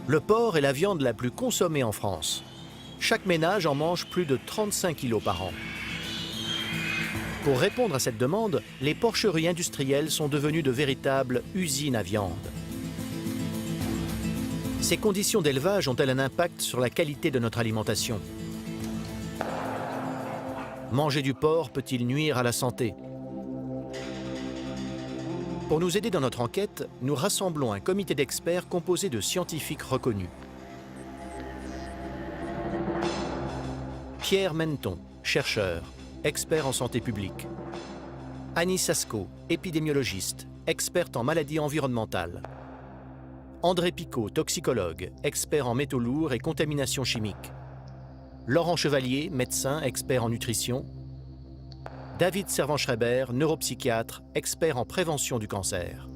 Le porc est la viande la plus consommée en France. Chaque ménage en mange plus de 35 kilos par an. Pour répondre à cette demande, les porcheries industrielles sont devenues de véritables usines à viande. Ces conditions d'élevage ont-elles un impact sur la qualité de notre alimentation? Manger du porc peut-il nuire à la santé? Pour nous aider dans notre enquête, nous rassemblons un comité d'experts composé de scientifiques reconnus. Pierre Menton, chercheur, expert en santé publique. Annie Sasco, épidémiologiste, experte en maladies environnementales. André Picot, toxicologue, expert en métaux lourds et contamination chimique. Laurent Chevalier, médecin, expert en nutrition. David Servan-Schreiber, neuropsychiatre, expert en prévention du cancer.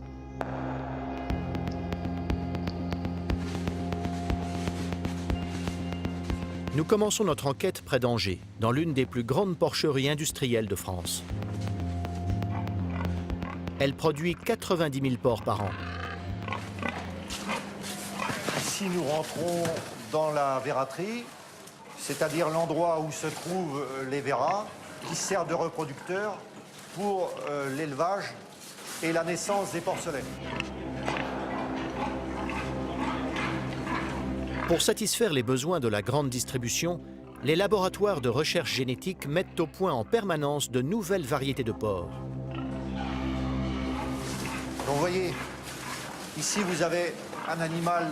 Nous commençons notre enquête près d'Angers, dans l'une des plus grandes porcheries industrielles de France. Elle produit 90 000 porcs par an. Ici, nous rentrons dans la verraterie, c'est-à-dire l'endroit où se trouvent les verras, qui servent de reproducteurs pour l'élevage et la naissance des porcelets. Pour satisfaire les besoins de la grande distribution, les laboratoires de recherche génétique mettent au point en permanence de nouvelles variétés de porcs. Donc vous voyez, ici vous avez un animal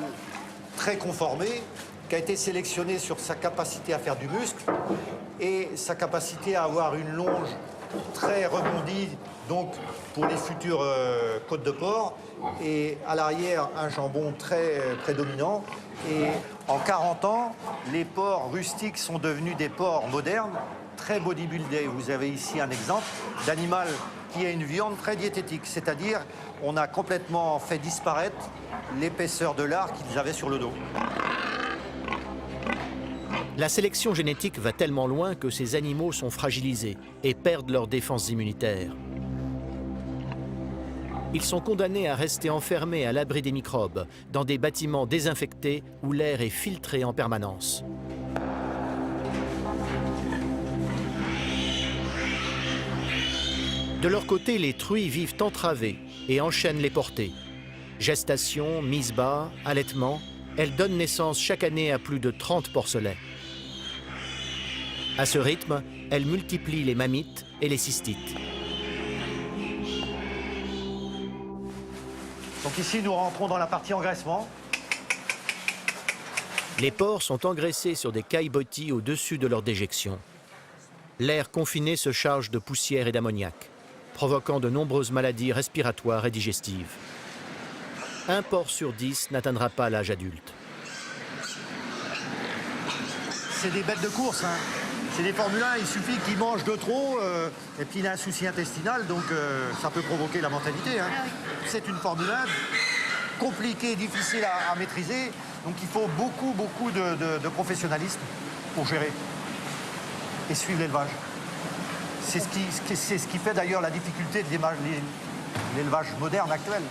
très conformé, qui a été sélectionné sur sa capacité à faire du muscle et sa capacité à avoir une longe très rebondie, donc pour les futures côtes de porc, et à l'arrière un jambon très prédominant. Et en 40 ans, les porcs rustiques sont devenus des porcs modernes, très bodybuildés. Vous avez ici un exemple d'animal qui a une viande très diététique, c'est-à-dire on a complètement fait disparaître l'épaisseur de lard qu'ils avaient sur le dos. La sélection génétique va tellement loin que ces animaux sont fragilisés et perdent leur défense immunitaire. Ils sont condamnés à rester enfermés à l'abri des microbes, dans des bâtiments désinfectés où l'air est filtré en permanence. De leur côté, les truies vivent entravées et enchaînent les portées. Gestation, mise bas, allaitement, elles donnent naissance chaque année à plus de 30 porcelets. À ce rythme, elles multiplient les mammites et les cystites. Donc ici, nous rentrons dans la partie engraissement. Les porcs sont engraissés sur des caillebotis au-dessus de leur déjection. L'air confiné se charge de poussière et d'ammoniac, provoquant de nombreuses maladies respiratoires et digestives. Un porc sur 10 n'atteindra pas l'âge adulte. C'est des bêtes de course, hein. C'est des Formule 1, il suffit qu'ils mangent de trop, et puis il a un souci intestinal, donc ça peut provoquer la mortalité, hein. C'est une Formule 1 compliquée, difficile à maîtriser, donc il faut beaucoup de professionnalisme pour gérer et suivre l'élevage. C'est ce qui fait d'ailleurs la difficulté de l'élevage moderne actuel.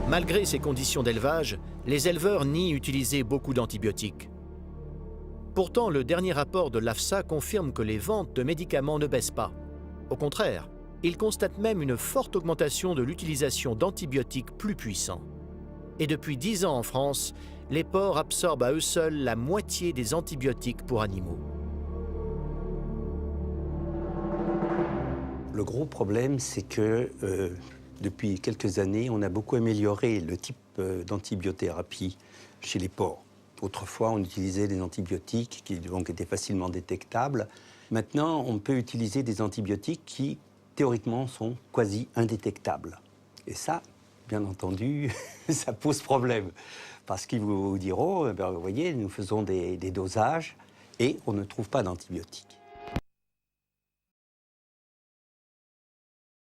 Malgré ces conditions d'élevage, les éleveurs nient utiliser beaucoup d'antibiotiques. Pourtant, le dernier rapport de l'AFSA confirme que les ventes de médicaments ne baissent pas. Au contraire, il constate même une forte augmentation de l'utilisation d'antibiotiques plus puissants. Et depuis 10 ans en France, les porcs absorbent à eux seuls la moitié des antibiotiques pour animaux. Le gros problème, c'est que depuis quelques années, on a beaucoup amélioré le type d'antibiothérapie chez les porcs. Autrefois, on utilisait des antibiotiques qui donc étaient facilement détectables. Maintenant, on peut utiliser des antibiotiques qui, théoriquement, sont quasi indétectables. Et ça, bien entendu, ça pose problème. Parce qu'ils vous diront, vous voyez, nous faisons des dosages et on ne trouve pas d'antibiotiques.